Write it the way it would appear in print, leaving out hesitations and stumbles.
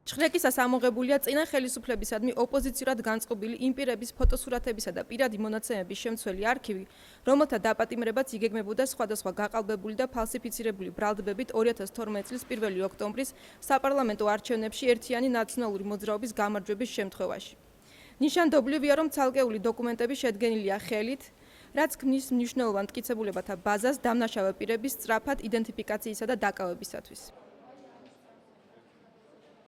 ჩხრეკისას ამოღებულია წინა ხელისუფლებისადმი ოპოზიციურად განწყობილი იმ პირების ფოტოსურათებისა და პირადი მონაცემების შემცველი არქივი, რომელთა დაპატიმრებაც იგეგმებოდა სხვადასხვა გაყალბებული და ფალსიფიცირებული ბრალდებებით 2012 წლის 1 ოქტომბრის საპარლამენტო არჩევნებში ერთიანი ნაციონალური მოძრაობის გამარჯვების შემთხვევაში. ნიშანდობლივია, რომ ცალკეული დოკუმენტები შედგენილია ხელით, რაც ქმნის მნიშვნელოვან მტკიცებულებათა ბაზას დამნაშავე პირების სწრაფად იდენტიფიკაციისა და დაკავებისათვის.